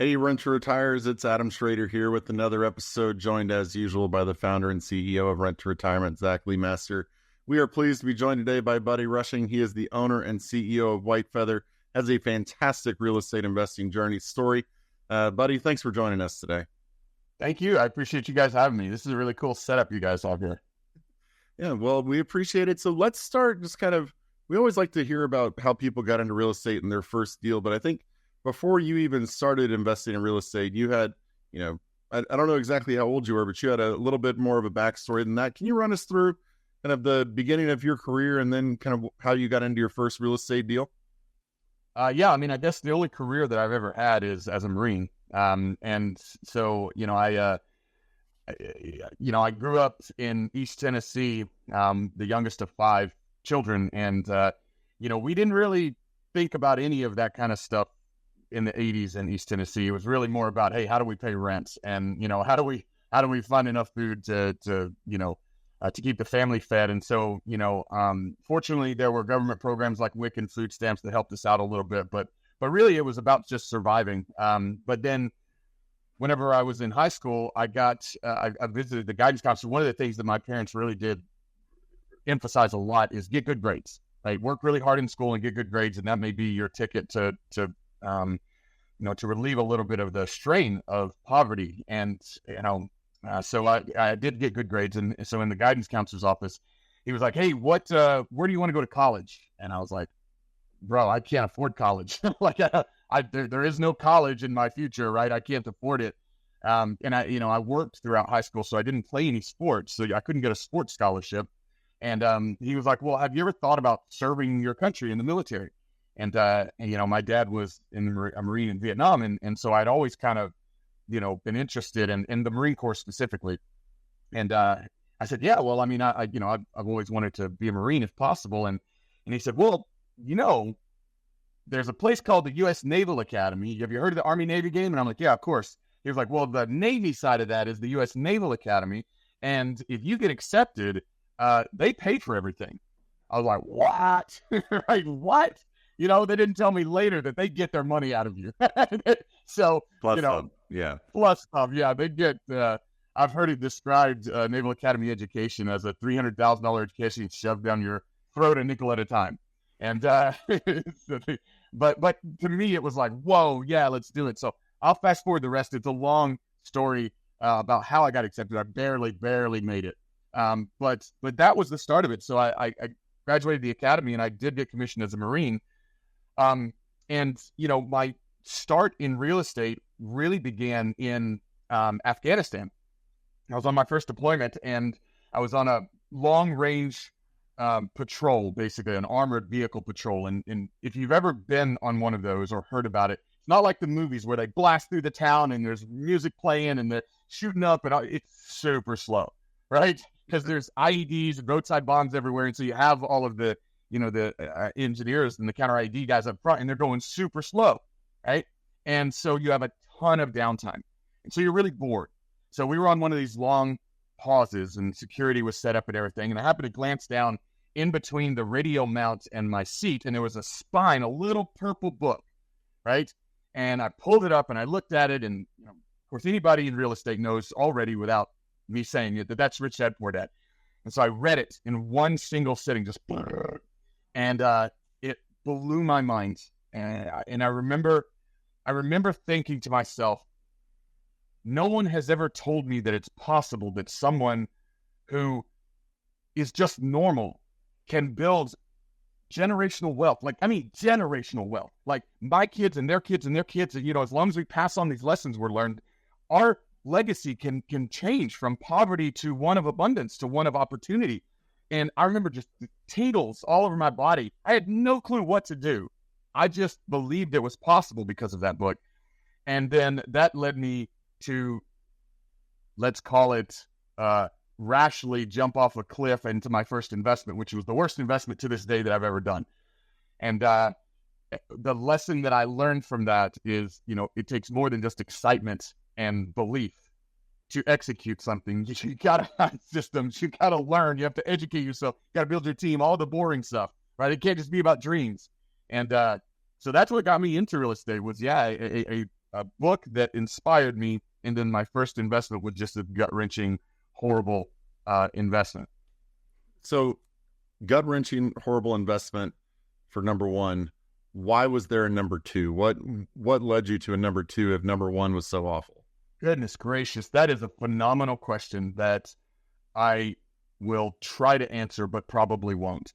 Hey, Rent to Retires, it's Adam Schroeder here with another episode, joined as usual by the founder and CEO of Rent to Retirement, Zach Lemaster. We are pleased to be joined today by Buddy Rushing. He is the owner and CEO of White Feather, has a fantastic real estate investing journey story. Buddy, thanks for joining us today. Thank you. I appreciate you guys having me. This is a really cool setup you guys have here. Yeah, well, we appreciate it. So let's start we always like to hear about how people got into real estate in their first deal, but I think before you even started investing in real estate, you had, I don't know exactly how old you were, but you had a little bit more of a backstory than that. Can you run us through kind of the beginning of your career and then kind of how you got into your first real estate deal? I guess the only career that I've ever had is as a Marine. And so, I grew up in East Tennessee, the youngest of 5 children. And, we didn't really think about any of that kind of stuff in the 80s in East Tennessee. It was really more about, hey, how do we pay rent? And, how do we find enough food to keep the family fed? And so, fortunately there were government programs like WIC and food stamps that helped us out a little bit, but really it was about just surviving. But then whenever I was in high school, I visited the guidance counselor. One of the things that my parents really did emphasize a lot is get good grades, right? Work really hard in school and get good grades. And that may be your ticket to relieve a little bit of the strain of poverty. And, so I did get good grades. And so in the guidance counselor's office, he was like, hey, where do you want to go to college? And I was like, bro, I can't afford college. There is no college in my future, right? I can't afford it. And I worked throughout high school, so I didn't play any sports. So I couldn't get a sports scholarship. And he was like, well, have you ever thought about serving your country in the military? And my dad was a Marine in Vietnam. And so I'd always kind of, been interested in the Marine Corps specifically. And I said, yeah, well, I mean, I've always wanted to be a Marine if possible. And he said, well, there's a place called the U.S. Naval Academy. Have you heard of the Army-Navy game? And I'm like, yeah, of course. He was like, well, the Navy side of that is the U.S. Naval Academy. And if you get accepted, they pay for everything. I was like, what? Right? What? They didn't tell me later that they get their money out of you. So, Plus yeah. Plus yeah, they get, I've heard it described, Naval Academy education as a $300,000 education shoved down your throat a nickel at a time. And, but to me, it was like, whoa, yeah, let's do it. So I'll fast forward the rest. It's a long story about how I got accepted. I barely made it. But that was the start of it. So I graduated the academy and I did get commissioned as a Marine. My start in real estate really began in Afghanistan. I was on my first deployment and I was on a long range patrol, basically an armored vehicle patrol. And if you've ever been on one of those or heard about it, it's not like the movies where they blast through the town and there's music playing and they're shooting up and it's super slow, right? Because there's IEDs and roadside bombs everywhere. And so you have all of the engineers and the counter IED guys up front and they're going super slow, right? And so you have a ton of downtime. And so you're really bored. So we were on one of these long pauses and security was set up and everything. And I happened to glance down in between the radio mount and my seat, and there was a spine, a little purple book, right? And I pulled it up and I looked at it, and of course, anybody in real estate knows already without me saying it that that's Rich Dad Poor Dad. And so I read it in one single sitting, just, and it blew my mind. And I remember thinking to myself, no one has ever told me that it's possible that someone who is just normal can build generational wealth. Generational wealth. Like my kids and their kids and their kids, as long as we pass on these lessons we're learned, our legacy can change from poverty to one of abundance, to one of opportunity. And I remember just the tingles all over my body. I had no clue what to do. I just believed it was possible because of that book. And then that led me to, let's call it, rashly jump off a cliff into my first investment, which was the worst investment to this day that I've ever done. And the lesson that I learned from that is, it takes more than just excitement and belief to execute something. You gotta have systems. You gotta learn. You have to educate yourself. You gotta build your team. All the boring stuff, right? It can't just be about dreams. And so that's what got me into real estate. Was a a book that inspired me, and then my first investment was just a gut-wrenching, horrible investment. So, gut-wrenching, horrible investment for number one. Why was there a number two? What led you to a number two if number one was so awful? Goodness gracious, that is a phenomenal question that I will try to answer, but probably won't.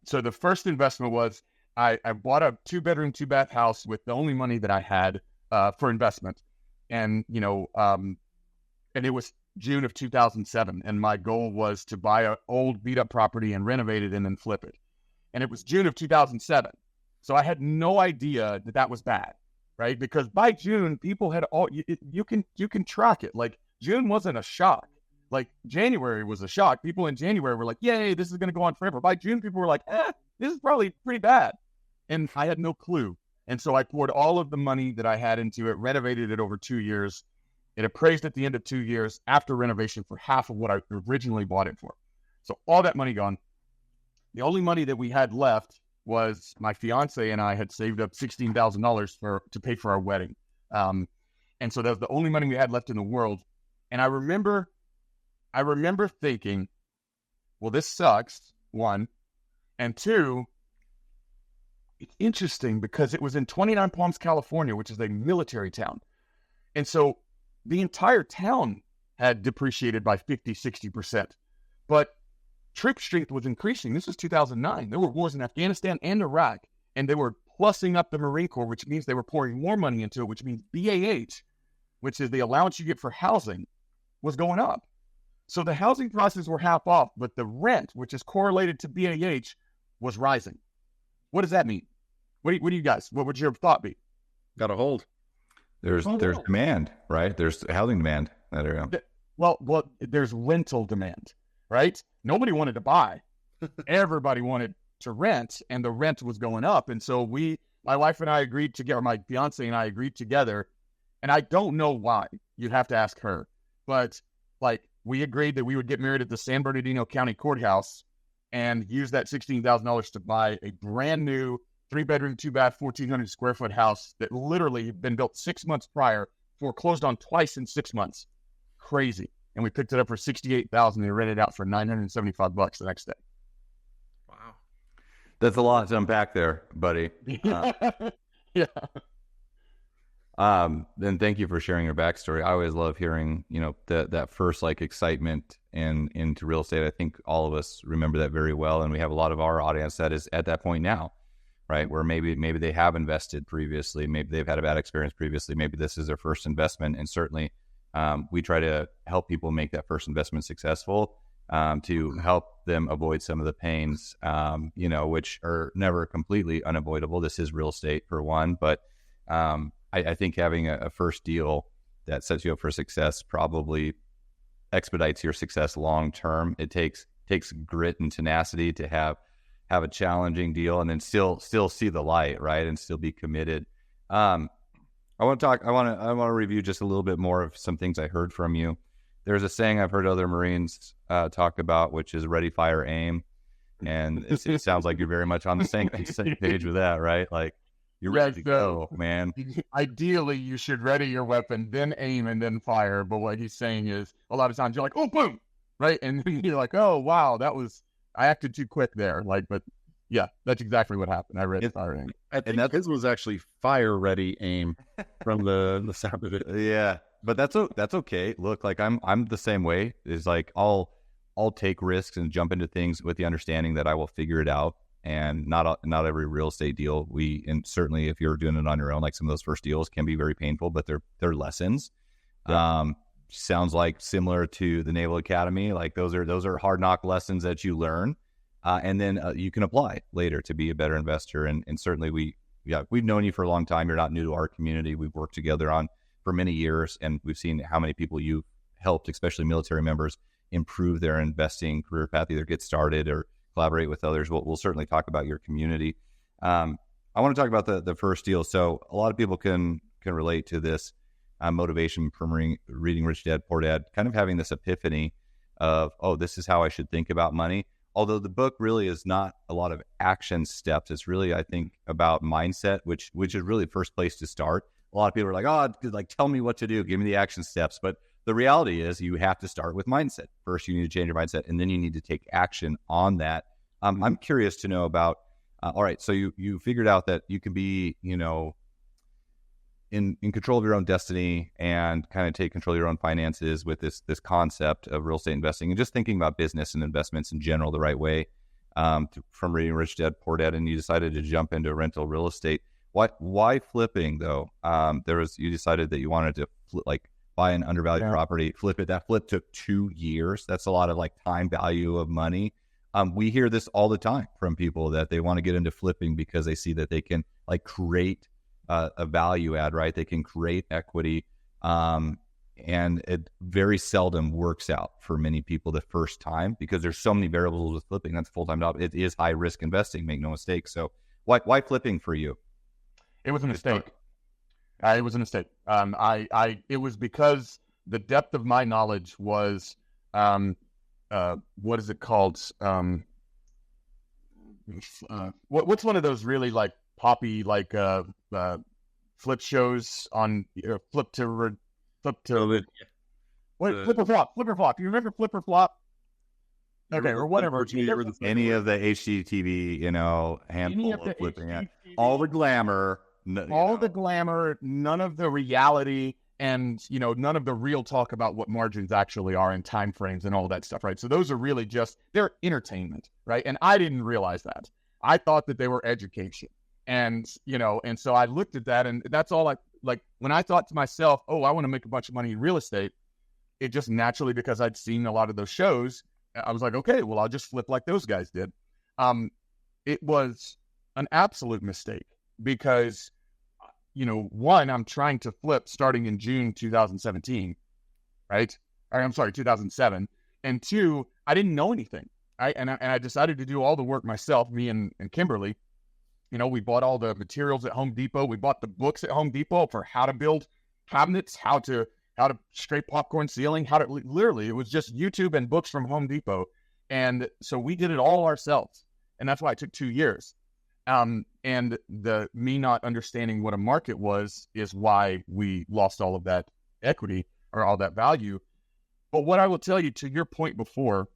So the first investment was I bought a 2-bedroom, 2-bath house with the only money that I had for investment. And, and it was June of 2007. And my goal was to buy an old beat up property and renovate it and then flip it. And it was June of 2007. So I had no idea that was bad, right? Because by June, people had you can track it. Like June wasn't a shock. Like January was a shock. People in January were like, yay, this is going to go on forever. By June, people were like, this is probably pretty bad. And I had no clue. And so I poured all of the money that I had into it, renovated it over 2 years. It appraised at the end of 2 years after renovation for half of what I originally bought it for. So all that money gone. The only money that we had left was my fiance and I had saved up $16,000 to pay for our wedding. And so that was the only money we had left in the world. And I remember thinking, well, this sucks, one. And two, it's interesting because it was in 29 Palms, California, which is a military town. And so the entire town had depreciated by 50, 60%. But troop strength was increasing. This was 2009. There were wars in Afghanistan and Iraq, and they were plussing up the Marine Corps, which means they were pouring more money into it, which means BAH, which is the allowance you get for housing, was going up. So the housing prices were half off, but the rent, which is correlated to BAH, was rising. What does that mean? What do you guys, what would your thought be? Got a hold. There's demand, right? There's housing demand in that area. Well, there's rental demand, right? Nobody wanted to buy. Everybody wanted to rent, and the rent was going up. And so my wife and I agreed together, my fiance and I agreed together, and I don't know why. You'd have to ask her. But we agreed that we would get married at the San Bernardino County Courthouse and use that $16,000 to buy a brand new 3-bedroom, 2-bath, 1,400 square foot house that literally had been built 6 months prior, foreclosed on twice in 6 months. Crazy. And we picked it up for $68,000 and rented it out for $975 the next day. Wow. That's a lot to unpack there, buddy. Yeah. Then thank you for sharing your backstory. I always love hearing, that first excitement into real estate. I think all of us remember that very well. And we have a lot of our audience that is at that point now, right? Where maybe they have invested previously. Maybe they've had a bad experience previously. Maybe this is their first investment. And certainly, we try to help people make that first investment successful, to help them avoid some of the pains, which are never completely unavoidable. This is real estate for one, but, I think having a first deal that sets you up for success probably expedites your success long term. It takes grit and tenacity to have a challenging deal and then still see the light, right, and still be committed. I want to review just a little bit more of some things I heard from you. There's a saying I've heard other Marines talk about, which is ready, fire, aim, and it sounds like you're very much on the same page with that, right? You're ready to go, man. Ideally, you should ready your weapon, then aim, and then fire. But what he's saying is, a lot of times you're like, oh, boom, right? And you're like, oh, wow, I acted too quick there. But yeah, that's exactly what happened. I read fire, aim. I think his was actually fire, ready, aim from the sound of it. Yeah, but that's okay. Look, I'm the same way. It's I'll take risks and jump into things with the understanding that I will figure it out. And not every real estate deal and certainly if you're doing it on your own, some of those first deals can be very painful, but they're lessons. Yeah. Sounds similar to the Naval Academy. Those are hard knock lessons that you learn, and then you can apply later to be a better investor. And certainly we've known you for a long time. You're not new to our community. We've worked together for many years, and we've seen how many people you've helped, especially military members, improve their investing career path, either get started or collaborate with others. We'll certainly talk about your community. I want to talk about the first deal. So a lot of people can relate to this motivation from reading Rich Dad, Poor Dad, kind of having this epiphany of, oh, this is how I should think about money. Although the book really is not a lot of action steps. It's really, I think, about mindset, which is really the first place to start. a lot of people are like, oh, like tell me what to do, give me the action steps. But the reality is you have to start with mindset. First, you need to change your mindset, and then you need to take action on that. I'm curious to know about, all right, so you figured out that you can be, in control of your own destiny and kind of take control of your own finances with this concept of real estate investing and just thinking about business and investments in general the right way, from reading Rich Dad Poor Dad, and you decided to jump into rental real estate. Why flipping though? You decided that you wanted to buy an undervalued property, flip it. That flip took 2 years. That's a lot of time value of money. We hear this all the time from people that they want to get into flipping because they see that they can create a value add, right? They can create equity. And it very seldom works out for many people the first time because there's so many variables with flipping. That's a full-time job. It is high risk investing, make no mistake. So why flipping for you? It was a mistake. It was a mistake. It was because the depth of my knowledge was, what is it called? What's one of those really poppy flip shows on flip or flop. You remember Flip or Flop? Okay, or whatever. Any of the HGTV, handful of flipping it. All the glamour. The glamour, none of the reality, and none of the real talk about what margins actually are and time frames and all that stuff, right? So those are really they're entertainment, right? And I didn't realize that. I thought that they were education. And so I looked at that, and that's all when I thought to myself, oh, I want to make a bunch of money in real estate, it just naturally, because I'd seen a lot of those shows, I was like, okay, well, I'll just flip like those guys did. It was an absolute mistake because, one, I'm trying to flip starting in June 2017, right? Or, I'm sorry, 2007. And two, I didn't know anything, right? And I decided to do all the work myself, me and Kimberly. We bought all the materials at Home Depot. We bought the books at Home Depot for how to build cabinets, how to scrape popcorn ceiling, literally, it was just YouTube and books from Home Depot. And so we did it all ourselves. And that's why it took 2 years. And the me not understanding what a market was is why we lost all of that equity or all that value. But what I will tell you, to your point before,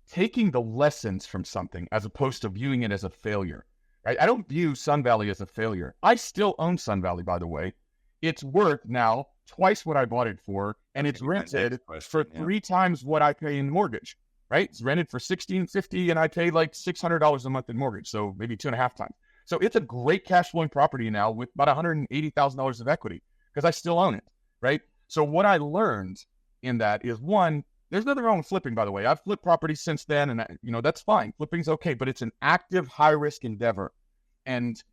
taking the lessons from something as opposed to viewing it as a failure, right? I don't view Sun Valley as a failure. I still own Sun Valley, by the way. It's worth now twice what I bought it for, and it's rented for 3 times what I pay in mortgage, right? It's rented for $1,650, and I pay $600 a month in mortgage, so maybe 2.5 times. So it's a great cash flowing property now with about $180,000 of equity because I still own it, right? So what I learned in that is, one, there's nothing wrong with flipping, by the way. I've flipped properties since then, and that's fine. Flipping's okay, but it's an active, high-risk endeavor. And,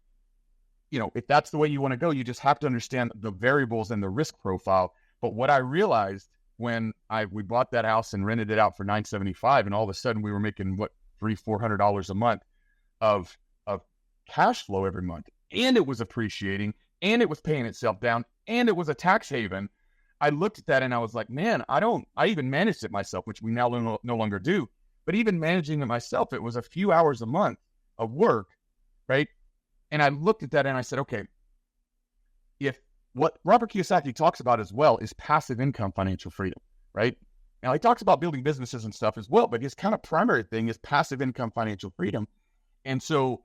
if that's the way you want to go, you just have to understand the variables and the risk profile. But what I realized when we bought that house and rented it out for $975, and all of a sudden we were making, $300-400 a month of cash flow every month, and it was appreciating, and it was paying itself down, and it was a tax haven. I looked at that and I was like, man, I even managed it myself, which we now no longer do. But even managing it myself, it was a few hours a month of work, right? And I looked at that and I said, okay, if what Robert Kiyosaki talks about as well is passive income financial freedom, right? Now, he talks about building businesses and stuff as well, but his kind of primary thing is passive income financial freedom. And so,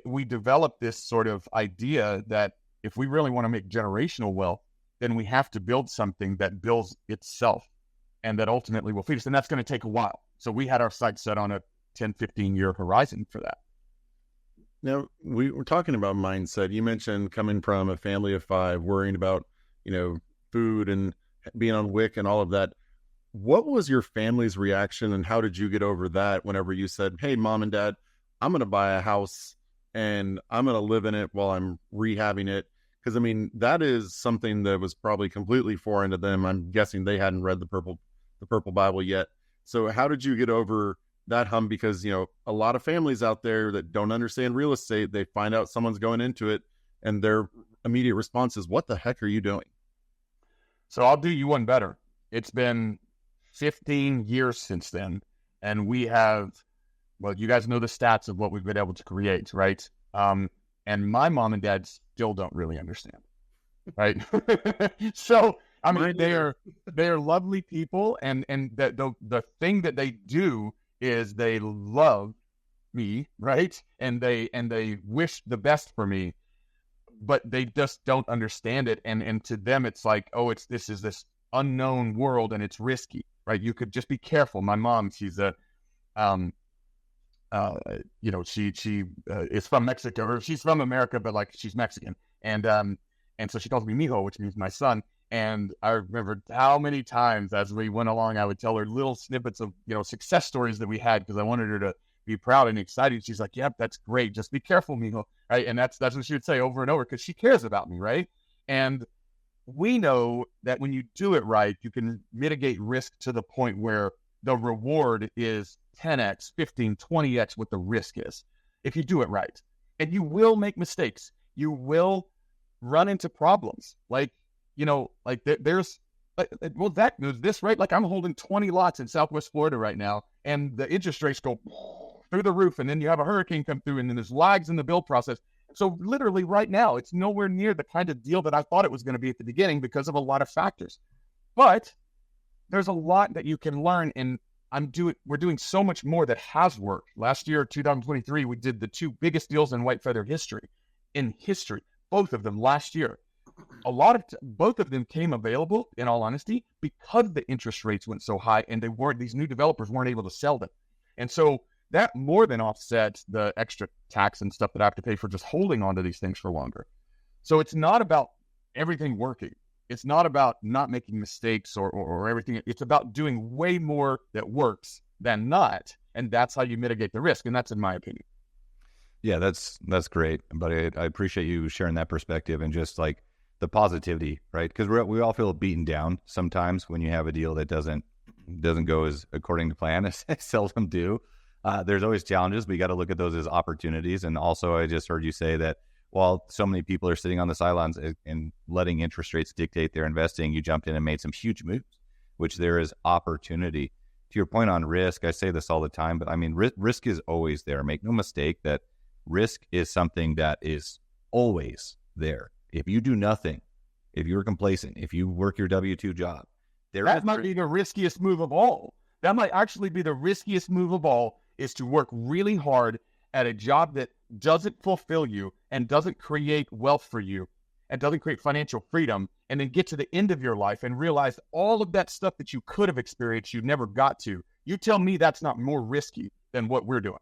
we developed this sort of idea that if we really want to make generational wealth, then we have to build something that builds itself and that ultimately will feed us. And that's going to take a while. So we had our sights set on a 10, 15-year horizon for that. Now, we were talking about mindset. You mentioned coming from a family of 5, worrying about, food and being on WIC and all of that. What was your family's reaction, and how did you get over that whenever you said, hey, Mom and Dad, I'm going to buy a house and I'm going to live in it while I'm rehabbing it? Because, that is something that was probably completely foreign to them. I'm guessing they hadn't read the Purple Bible yet. So how did you get over that hum? Because, a lot of families out there that don't understand real estate, they find out someone's going into it and their immediate response is, what the heck are you doing? So I'll do you one better. It's been 15 years since then. And we have, you guys know the stats of what we've been able to create, right? and my mom and dad still don't really understand. Right. So, I mean, they are lovely people. And the thing that they do is they love me. Right. And they wish the best for me, but they just don't understand it. And to them, it's like, oh, this is this unknown world and it's risky. Right. You could just be careful. My mom, she's a, she is from Mexico, or she's from America, but like she's Mexican. And so she calls me mijo, which means my son. And I remember how many times as we went along, I would tell her little snippets of, success stories that we had because I wanted her to be proud and excited. She's like, yep, that's great. Just be careful, mijo. Right. And that's what she would say over and over because she cares about me. Right. And we know that when you do it right, you can mitigate risk to the point where the reward is 10x, 15, 20x what the risk is if you do it right. And you will make mistakes. You will run into problems. There's this, right? Like I'm holding 20 lots in Southwest Florida right now, and the interest rates go through the roof, and then you have a hurricane come through, and then there's lags in the build process. So literally right now, it's nowhere near the kind of deal that I thought it was going to be at the beginning because of a lot of factors. But there's a lot that you can learn, and we're doing so much more that has worked. Last year, 2023, we did the 2 biggest deals in white feather history, both of them last year. Both of them came available, in all honesty, because the interest rates went so high and these new developers weren't able to sell them. And so that more than offsets the extra tax and stuff that I have to pay for just holding onto these things for longer. So it's not about everything working. It's not about not making mistakes or everything. It's about doing way more that works than not. And that's how you mitigate the risk. And that's in my opinion. Yeah, that's great, buddy. I appreciate you sharing that perspective and just like the positivity, right? Because we all feel beaten down sometimes when you have a deal that doesn't go as according to plan, as seldom do. There's always challenges, but you got to look at those as opportunities. And also, I just heard you say that while so many people are sitting on the sidelines and letting interest rates dictate their investing, you jumped in and made some huge moves, which there is opportunity. To your point on risk, I say this all the time, but I mean, risk is always there. Make no mistake that risk is something that is always there. If you do nothing, if you're complacent, if you work your W-2 job, that might be the riskiest move of all. That might actually be the riskiest move of all, is to work really hard at a job that doesn't fulfill you and doesn't create wealth for you and doesn't create financial freedom, and then get to the end of your life and realize all of that stuff that you could have experienced, you never got to. You tell me that's not more risky than what we're doing.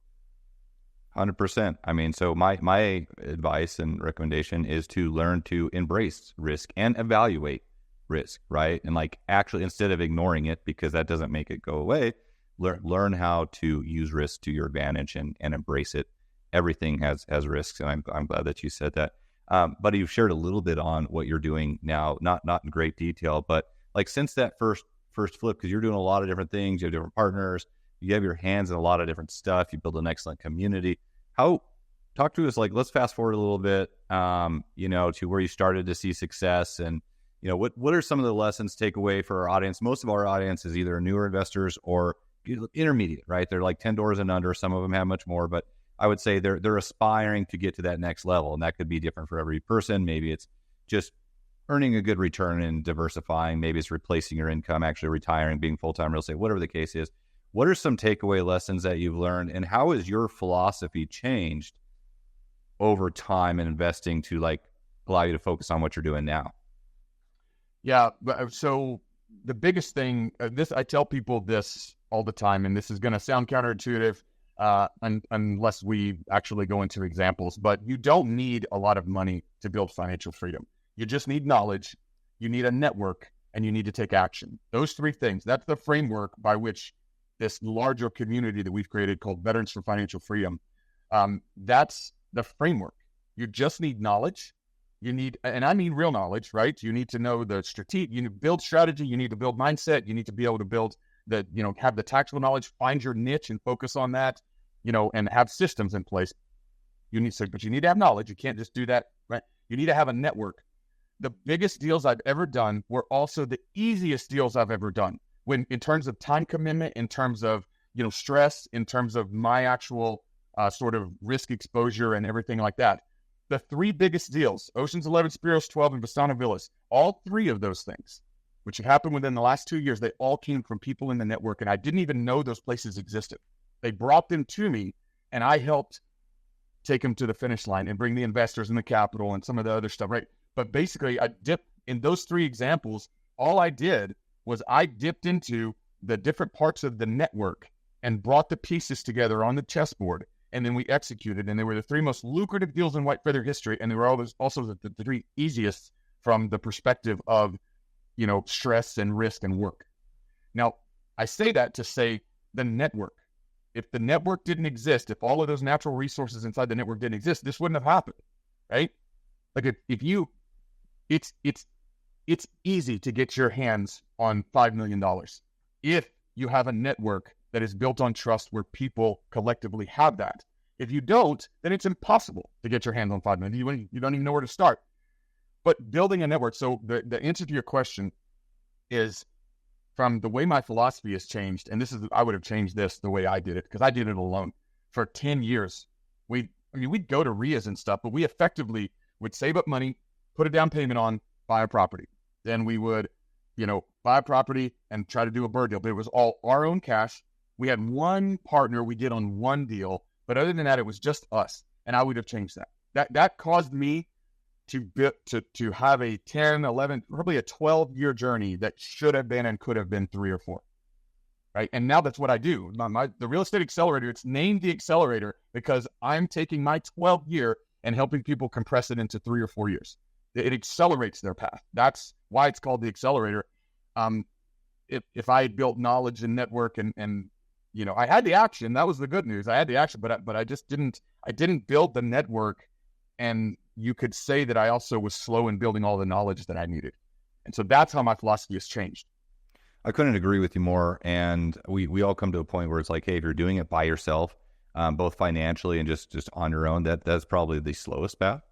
100%. I mean, so my advice and recommendation is to learn to embrace risk and evaluate risk, right? And like actually, instead of ignoring it, because that doesn't make it go away, learn how to use risk to your advantage and embrace it. Everything has risks, and I'm glad that you said that. But you've shared a little bit on what you're doing now, not in great detail, but like since that first flip, because you're doing a lot of different things, you have different partners, you have your hands in a lot of different stuff, you build an excellent community. Talk to us, like, let's fast forward a little bit, to where you started to see success, and what are some of the lessons take away for our audience? Most of our audience is either newer investors or intermediate, right? They're like 10 doors and under. Some of them have much more, but I would say they're aspiring to get to that next level, and that could be different for every person. Maybe it's just earning a good return and diversifying. Maybe it's replacing your income, actually retiring, being full-time real estate, whatever the case is. What are some takeaway lessons that you've learned, and how has your philosophy changed over time in investing to like allow you to focus on what you're doing now? Yeah. So the biggest thing, I tell people this all the time, and this is going to sound counterintuitive unless we actually go into examples, but you don't need a lot of money to build financial freedom. You just need knowledge, you need a network, and you need to take action. Those 3 things, that's the framework by which this larger community that we've created called Veterans for Financial Freedom, that's the framework. You just need knowledge. You need, and I mean real knowledge, right? You need to know the strategy, you need to build strategy, you need to build mindset, you need to be able to build have the tactical knowledge, find your niche and focus on that, and have systems in place. But you need to have knowledge. You can't just do that, right? You need to have a network. The biggest deals I've ever done were also the easiest deals I've ever done. When in terms of time commitment, in terms of, stress, in terms of my actual sort of risk exposure and everything like that. the three biggest deals, Ocean's 11, Spiros 12, and Vistana Villas, all three of those things, which have happened within the last 2 years, they all came from people in the network, and I didn't even know those places existed. They brought them to me, and I helped take them to the finish line and bring the investors and the capital and some of the other stuff, right? But basically, I dipped in those three examples. All I did was I dipped into the different parts of the network and brought the pieces together on the chessboard, and then we executed, and they were the three most lucrative deals in White Feather history, and they were also the three easiest from the perspective of, stress and risk and work. Now, I say that to say the network. If the network didn't exist, if all of those natural resources inside the network didn't exist, this wouldn't have happened, right? Like it's easy to get your hands on $5 million if you have a network that is built on trust where people collectively have that. If you don't, then it's impossible to get your hands on $5 million. You don't even know where to start. But building a network, so the answer to your question is, from the way my philosophy has changed, and I would have changed this the way I did it, because I did it alone for 10 years. We'd go to RIAs and stuff, but we effectively would save up money, put a down payment on, buy a property. Then we would, buy a property and try to do a bird deal. But it was all our own cash. We had one partner we did on one deal, but other than that, it was just us. And I would have changed that. That caused me to have a 10, 11, probably a 12-year journey that should have been and could have been 3 or 4, right? And now that's what I do. The Real Estate Accelerator, it's named the Accelerator because I'm taking my 12th year and helping people compress it into 3 or 4 years. It accelerates their path. That's why it's called the Accelerator. If I had built knowledge and network and I had the action, that was the good news. I had the action, but I just didn't build the network, and you could say that I also was slow in building all the knowledge that I needed. And so that's how my philosophy has changed. I couldn't agree with you more. And we all come to a point where it's like, hey, if you're doing it by yourself, both financially and just on your own, that's probably the slowest path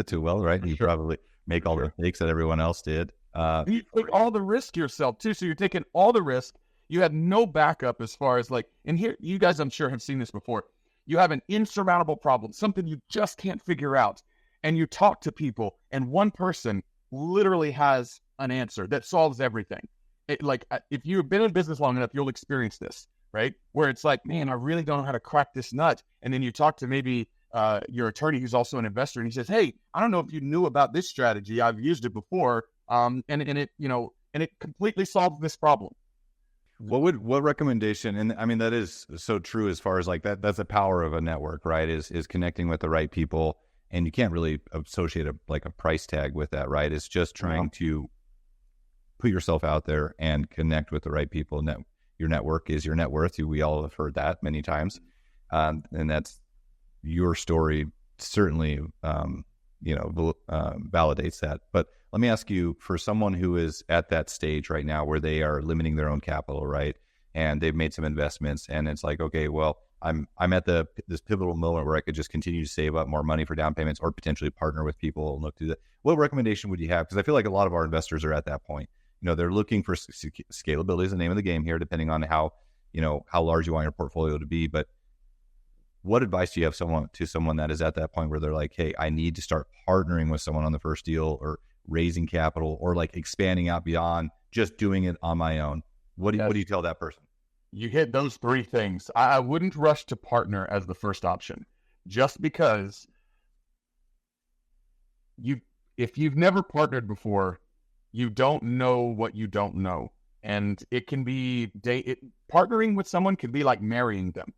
to wealth, right? You probably make all the mistakes that everyone else did. You take all the risk yourself too. So you're taking all the risk. You had no backup as far as and here, you guys, I'm sure, have seen this before. You have an insurmountable problem, something you just can't figure out. And you talk to people, and one person literally has an answer that solves everything. If you've been in business long enough, you'll experience this, right? Where it's like, man, I really don't know how to crack this nut. And then you talk to maybe your attorney who's also an investor, and he says, hey, I don't know if you knew about this strategy. I've used it before. And it completely solves this problem. What recommendation, and I mean, that is so true as far as that's the power of a network, right? Is connecting with the right people, and you can't really associate a price tag with that, right? It's just trying to put yourself out there and connect with the right people. Your network is your net worth. We all have heard that many times. And that's your story certainly, validates that. But let me ask you, for someone who is at that stage right now where they are limiting their own capital, right? And they've made some investments, and it's like, okay, well, I'm at this pivotal moment where I could just continue to save up more money for down payments or potentially partner with people and look through that. What recommendation would you have? Because I feel like a lot of our investors are at that point. They're looking for scalability is the name of the game here, depending on how large you want your portfolio to be. But what advice do you have to someone that is at that point where they're like, hey, I need to start partnering with someone on the first deal, or raising capital, or expanding out beyond just doing it on my own? What do you tell that person? You hit those 3 things. I wouldn't rush to partner as the first option, just because if you've never partnered before, you don't know what you don't know. And it can be, partnering with someone can be like marrying them.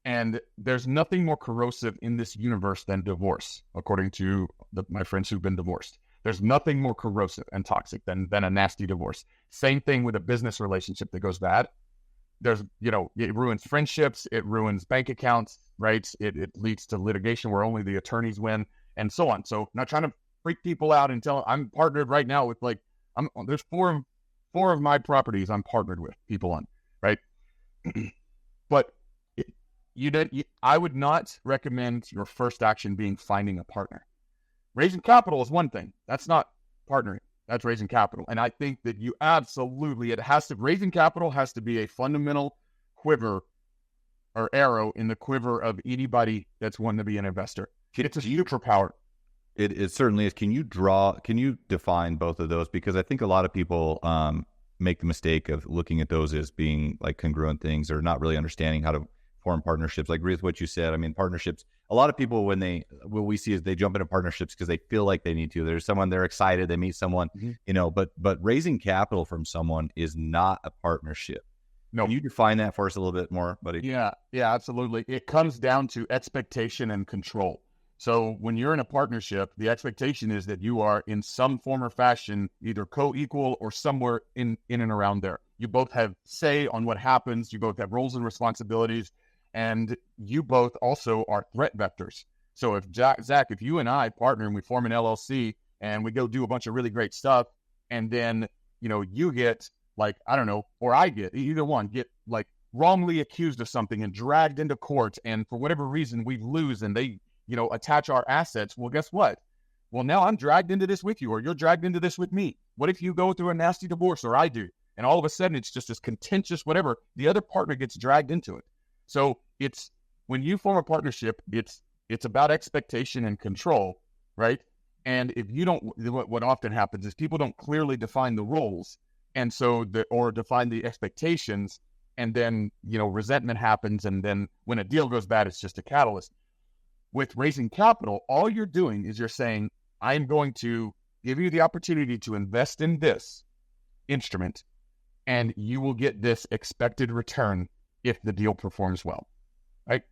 And there's nothing more corrosive in this universe than divorce, according to my friends who've been divorced. There's nothing more corrosive and toxic than a nasty divorce. Same thing with a business relationship that goes bad. It ruins friendships, it ruins bank accounts, right? It leads to litigation where only the attorneys win, and so on. So, not trying to freak people out and tell. I'm partnered right now with there's four of my properties I'm partnered with people on, right? But I would not recommend your first action being finding a partner. Raising capital is one thing. That's not partnering. That's raising capital. And I think that raising capital has to be a fundamental quiver or arrow in the quiver of anybody that's wanting to be an investor. It's a superpower. It certainly is. Can you define both of those? Because I think a lot of people make the mistake of looking at those as being like congruent things, or not really understanding how to form partnerships. I agree with what you said. I mean, partnerships, a lot of people, what we see is they jump into partnerships because they feel like they need to. There's someone, they're excited, they meet someone, but raising capital from someone is not a partnership. No. Can you define that for us a little bit more, buddy? Yeah, absolutely. It comes down to expectation and control. So when you're in a partnership, the expectation is that you are in some form or fashion either co-equal or somewhere in and around there. You both have say on what happens. You both have roles and responsibilities, and you both also are threat vectors. So if Zach, if you and I partner and we form an LLC and we go do a bunch of really great stuff, and then, you get like, I don't know, or I get, either one, get like wrongly accused of something and dragged into court, and for whatever reason we lose and they, attach our assets. Well, guess what? Well, now I'm dragged into this with you, or you're dragged into this with me. What if you go through a nasty divorce, or I do, and all of a sudden it's just this contentious whatever, the other partner gets dragged into it. So it's, when you form a partnership, it's about expectation and control, right? And if you don't, what often happens is people don't clearly define the roles, and so or define the expectations, and then, resentment happens, and then when a deal goes bad, it's just a catalyst. With raising capital, all you're doing is you're saying, I'm going to give you the opportunity to invest in this instrument, and you will get this expected return if the deal performs well, right?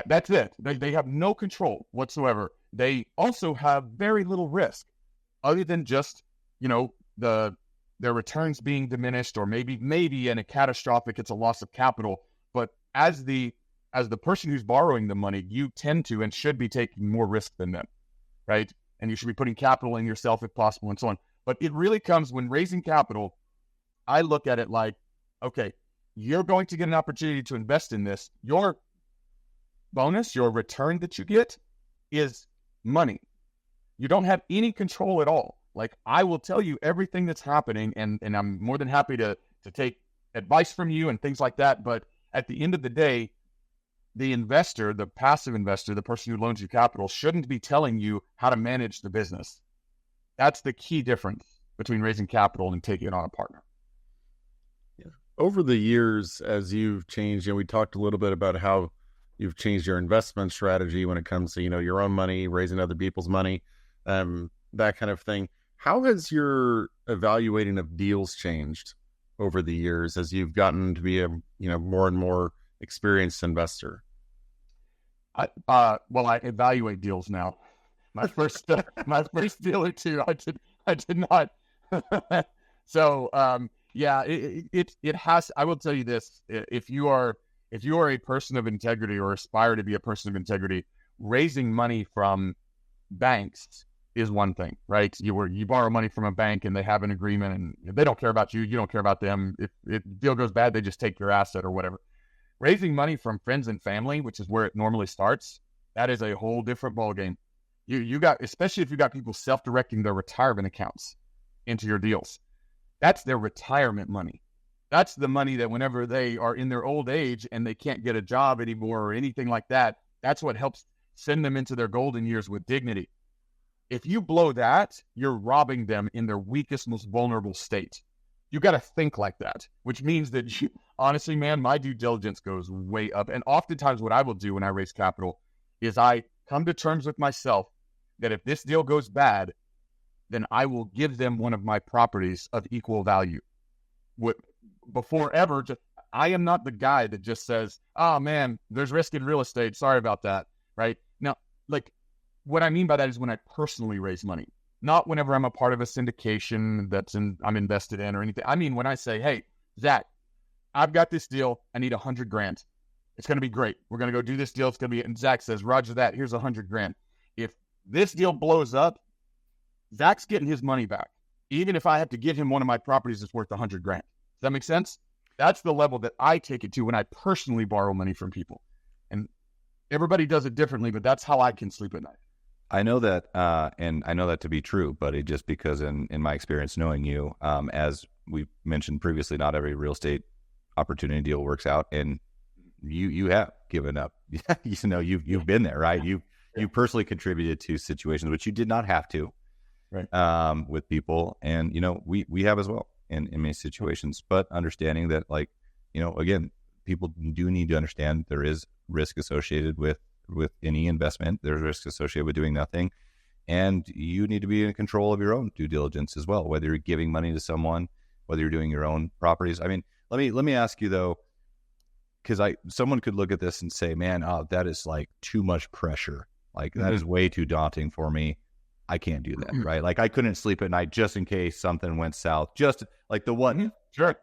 That's it. They have no control whatsoever. They also have very little risk, other than just, their returns being diminished, or maybe in a catastrophic, it's a loss of capital. But as the person who's borrowing the money, you tend to and should be taking more risk than them, right? And you should be putting capital in yourself if possible, and so on. But it really comes, when raising capital, I look at it like, okay, you're going to get an opportunity to invest in this. Your bonus, your return that you get is money. You don't have any control at all. Like, I will tell you everything that's happening, and I'm more than happy to take advice from you and things like that. But at the end of the day, the investor, the passive investor, the person who loans you capital, shouldn't be telling you how to manage the business. That's the key difference between raising capital and taking it on a partner. Yeah. Over the years, as you've changed, we talked a little bit about how you've changed your investment strategy when it comes to, your own money, raising other people's money, that kind of thing. How has your evaluating of deals changed over the years as you've gotten to be a, more and more experienced investor? I evaluate deals now. My first deal or two, I did not. So, it has. I will tell you this: if you are a person of integrity, or aspire to be a person of integrity, raising money from banks is one thing, right? You borrow money from a bank and they have an agreement, and they don't care about you. You don't care about them. If the deal goes bad, they just take your asset or whatever. Raising money from friends and family, which is where it normally starts, that is a whole different ballgame. You got, especially if you got people self-directing their retirement accounts into your deals. That's their retirement money. That's the money that whenever they are in their old age and they can't get a job anymore or anything like that, that's what helps send them into their golden years with dignity. If you blow that, you're robbing them in their weakest, most vulnerable state. You got to think like that, which means that honestly, man, my due diligence goes way up. And oftentimes what I will do when I raise capital is I come to terms with myself that if this deal goes bad, then I will give them one of my properties of equal value. I am not the guy that just says, oh man, there's risk in real estate. Sorry about that. Right? Now, like, what I mean by that is when I personally raise money, not whenever I'm a part of a syndication I'm invested in or anything. I mean, when I say, hey, Zach, I've got this deal. I need $100,000. It's going to be great. We're going to go do this deal. It's going to be, and Zach says, Roger that. Here's $100,000. If this deal blows up, Zach's getting his money back. Even if I have to give him one of my properties that's worth $100,000. Does that make sense? That's the level that I take it to when I personally borrow money from people. And everybody does it differently, but that's how I can sleep at night. I know that, and I know that to be true, buddy, just because in my experience knowing you, as we mentioned previously, not every real estate opportunity deal works out, and you have given up. You've been there, right? you personally contributed to situations which you did not have to, right? With people, and we have as well in many situations. But understanding that, like, again, people do need to understand there is risk associated with any investment. There's risk associated with doing nothing, and you need to be in control of your own due diligence as well. Whether you're giving money to someone, whether you're doing your own properties. I mean, let me ask you though, because someone could look at this and say, man, that is like too much pressure. Like that is way too daunting for me. I can't do that, right? Like I couldn't sleep at night just in case something went south. Just like the one. Sure.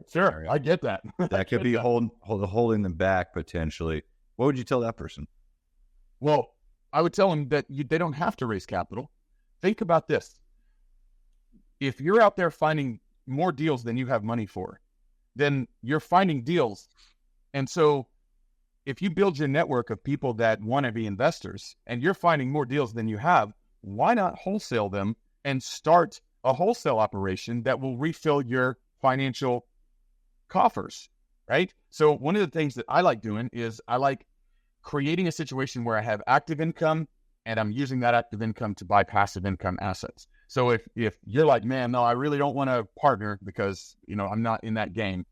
I get that. That could be holding them back potentially. What would you tell that person? Well, I would tell them that they don't have to raise capital. Think about this. If you're out there finding more deals than you have money for, then you're finding deals. And so if you build your network of people that want to be investors and you're finding more deals than you have, why not wholesale them and start a wholesale operation that will refill your financial coffers, right? So one of the things that I like doing is I like creating a situation where I have active income and I'm using that active income to buy passive income assets. So if you're like, man, no, I really don't want to partner because, I'm not in that game.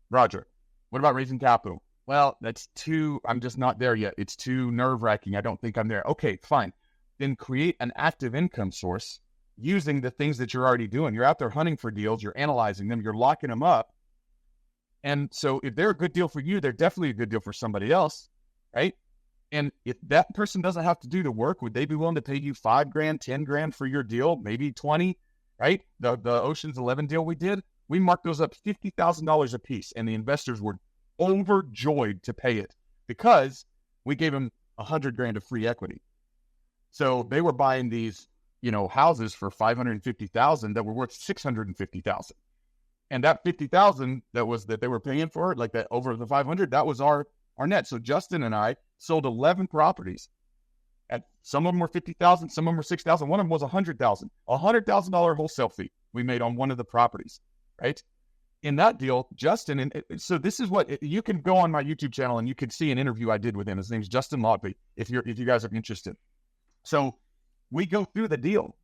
Roger, what about raising capital? Well, I'm just not there yet. It's too nerve-wracking. I don't think I'm there. Okay, fine. Then create an active income source using the things that you're already doing. You're out there hunting for deals. You're analyzing them. You're locking them up. And so if they're a good deal for you, they're definitely a good deal for somebody else, right? And if that person doesn't have to do the work, would they be willing to pay you $5,000, $10,000 for your deal? Maybe 20, right? The Ocean's 11 deal we did, we marked those up $50,000 a piece, and the investors were overjoyed to pay it because we gave them $100,000 of free equity. So they were buying these, houses for $550,000 that were worth $650,000, and that $50,000 that they were paying for it, like that over the $500,000, that was our net. So Justin and I sold 11 properties. At some of them were $50,000, some of them were $6,000. One of them was $100,000. $100,000 wholesale fee we made on one of the properties, right? In that deal, Justin, and so this is what you can go on my YouTube channel and you can see an interview I did with him. His name's Justin Lotby, if you guys are interested. So we go through the deal.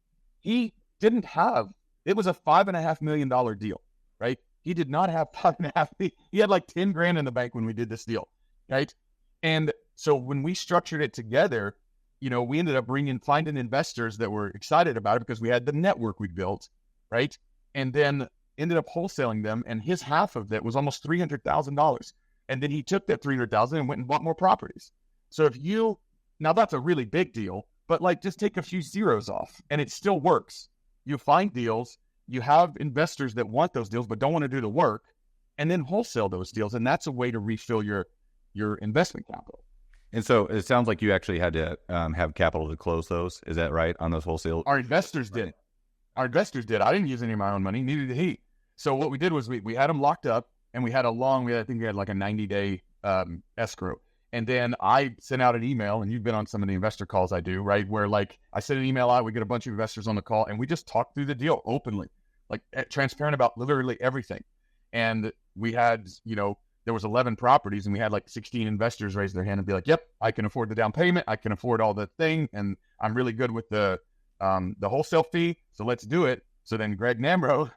It was a $5.5 million deal, right? He did not have 5.5. He had like $10,000 in the bank when we did this deal, right? And so when we structured it together, we ended up finding investors that were excited about it because we had the network we built, right? And then ended up wholesaling them, and his half of that was almost $300,000. And then he took that $300,000 and went and bought more properties. So now that's a really big deal, but like just take a few zeros off and it still works. You find deals, you have investors that want those deals but don't want to do the work, and then wholesale those deals. And that's a way to refill your investment capital. And so it sounds like you actually had to have capital to close those. Is that right? On those wholesale? Our investors did. I didn't use any of my own money, neither did he. So what we did was we had them locked up, and I think we had like a 90-day escrow. And then I sent out an email, and you've been on some of the investor calls I do, right? Where like I send an email out, we get a bunch of investors on the call, and we just talk through the deal openly, like transparent about literally everything. And we had, there was 11 properties, and we had like 16 investors raise their hand and be like, yep, I can afford the down payment. I can afford all the thing. And I'm really good with the wholesale fee. So let's do it. So then Greg Namro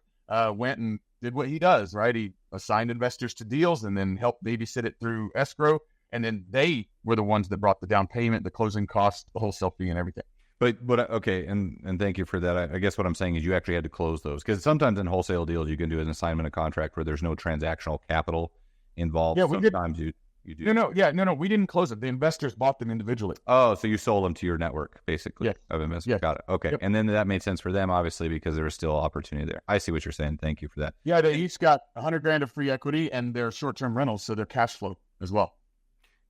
went and did what he does, right? He assigned investors to deals and then helped babysit it through escrow. And then they were the ones that brought the down payment, the closing costs, the wholesale fee, and everything. But okay, and thank you for that. I guess what I'm saying is you actually had to close those, because sometimes in wholesale deals you can do an assignment of contract where there's no transactional capital involved. Yeah, we sometimes did. You do. No, we didn't close it. The investors bought them individually. Oh, so you sold them to your network, basically, of investors. Yeah. Got it. Okay. Yep. And then that made sense for them, obviously, because there was still opportunity there. I see what you're saying. Thank you for that. Yeah, they each got $100,000 of free equity, and they're short-term rentals, so they're cash flow as well.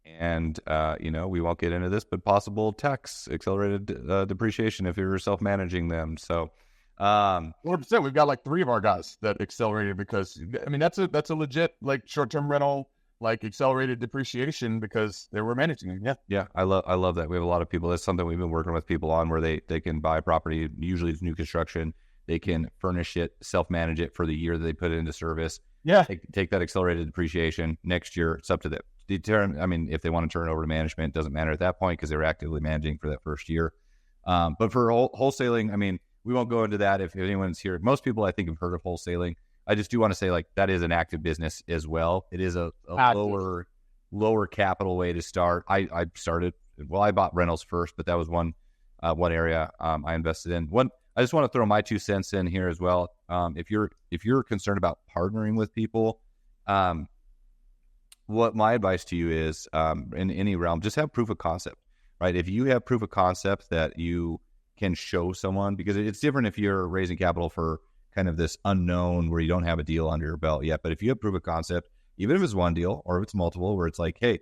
And, we won't get into this, but possible tax accelerated depreciation if you're self-managing them. So, 100%. We've got like 3 of our guys that accelerated because, that's a legit like short-term rental, like accelerated depreciation because they were managing it. Yeah. Yeah. I love that. We have a lot of people. That's something we've been working with people on, where they can buy property. Usually it's new construction. They can furnish it, self-manage it for the year that they put it into service. Yeah. Take that accelerated depreciation. Next year, it's up to them. determine, I mean, if they want to turn it over to management, it doesn't matter at that point because they were actively managing for that first year. But for wholesaling, I mean, we won't go into that if anyone's here. Most people, I think, have heard of wholesaling. I just do want to say, like, that is an active business as well. It is a lower capital way to start. I bought rentals first, but that was one area I invested in. I just want to throw my 2 cents in here as well. If you're concerned about partnering with people, what my advice to you is, in any realm, just have proof of concept, right? If you have proof of concept that you can show someone, because it's different if you're raising capital for kind of this unknown where you don't have a deal under your belt yet. But if you have proof of concept, even if it's one deal or if it's multiple, where it's like, hey,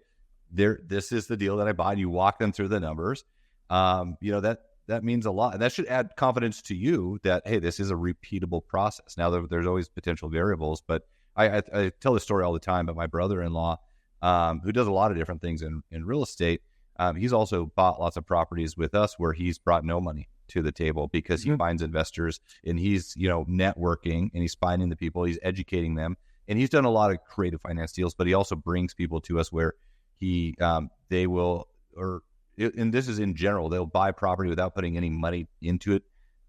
this is the deal that I bought, and you walk them through the numbers, that means a lot. And that should add confidence to you that, hey, this is a repeatable process. Now, there's always potential variables, but I tell this story all the time, but my brother-in-law, who does a lot of different things in real estate, he's also bought lots of properties with us where he's brought no money to the table because he finds investors, and he's, networking, and he's finding the people, he's educating them, and he's done a lot of creative finance deals, but he also brings people to us where they will, and this is in general, they'll buy property without putting any money into it.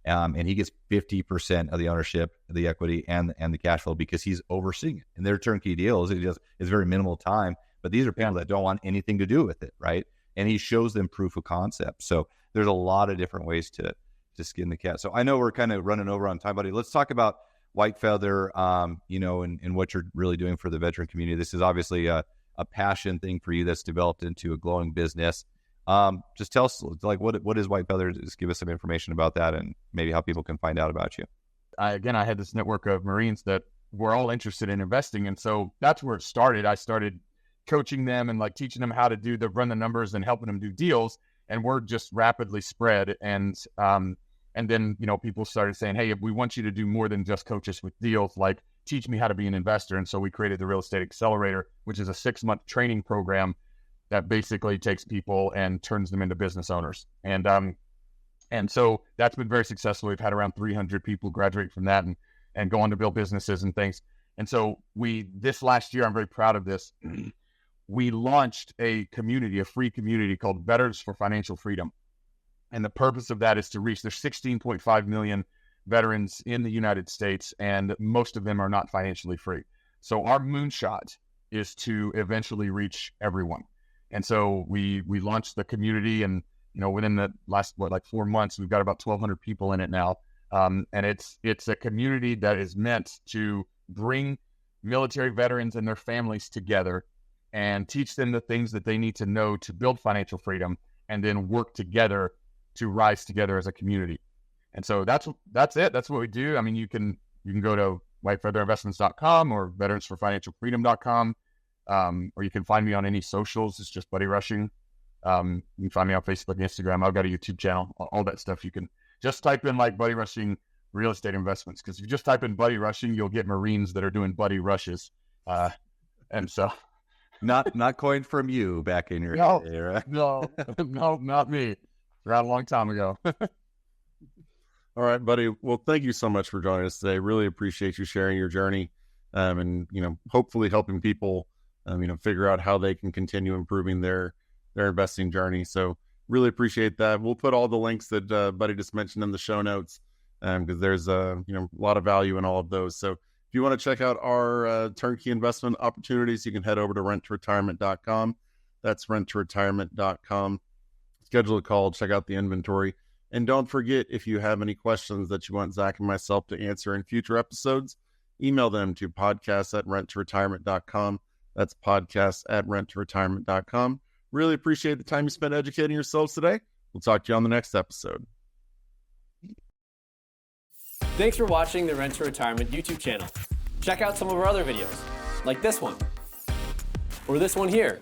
And he gets 50% of the ownership, the equity, and the cash flow because he's overseeing it. And they're turnkey deals. It's very minimal time, but these are people that don't want anything to do with it, right? And he shows them proof of concept. So there's a lot of different ways to skin the cat. So I know we're kind of running over on time, buddy. Let's talk about White Feather, and what you're really doing for the veteran community. This is obviously a passion thing for you that's developed into a glowing business. Just tell us, like, what is White Feather? Just give us some information about that and maybe how people can find out about you. I had this network of Marines that were all interested in investing. And so that's where it started. I started coaching them and like teaching them how to run the numbers and helping them do deals. And word just rapidly spread. And then, people started saying, hey, if we want you to do more than just coach us with deals, like teach me how to be an investor. And so we created the Real Estate Accelerator, which is a 6-month training program that basically takes people and turns them into business owners. And so that's been very successful. We've had around 300 people graduate from that and go on to build businesses and things. And so this last year, I'm very proud of this. We launched a free community called Veterans for Financial Freedom. And the purpose of that is to reach, there's 16.5 million veterans in the United States, and most of them are not financially free. So our moonshot is to eventually reach everyone. And so we launched the community, and within the last 4 months, we've got about 1,200 people in it now. And it's a community that is meant to bring military veterans and their families together and teach them the things that they need to know to build financial freedom, and then work together to rise together as a community. And so that's it. That's what we do. I mean, you can go to whitefeatherinvestments.com or veteransforfinancialfreedom.com. Or you can find me on any socials. It's just Buddy Rushing. You can find me on Facebook and Instagram. I've got a YouTube channel, all that stuff. You can just type in like Buddy Rushing Real Estate Investments, because if you just type in Buddy Rushing, you'll get Marines that are doing Buddy Rushes. And so not coined from you back in your day, right? No, not me. Around a long time ago. All right, buddy. Well, thank you so much for joining us today. Really appreciate you sharing your journey, and hopefully helping people figure out how they can continue improving their investing journey. So really appreciate that. We'll put all the links that Buddy just mentioned in the show notes, because there's a lot of value in all of those. So if you want to check out our turnkey investment opportunities, you can head over to renttoretirement.com. That's renttoretirement.com. Schedule a call, check out the inventory. And don't forget, if you have any questions that you want Zach and myself to answer in future episodes, email them to podcast@renttoretirement.com. That's podcast@renttoretirement.com. Really appreciate the time you spent educating yourselves today. We'll talk to you on the next episode. Thanks for watching the Rent to Retirement YouTube channel. Check out some of our other videos, like this one, or this one here.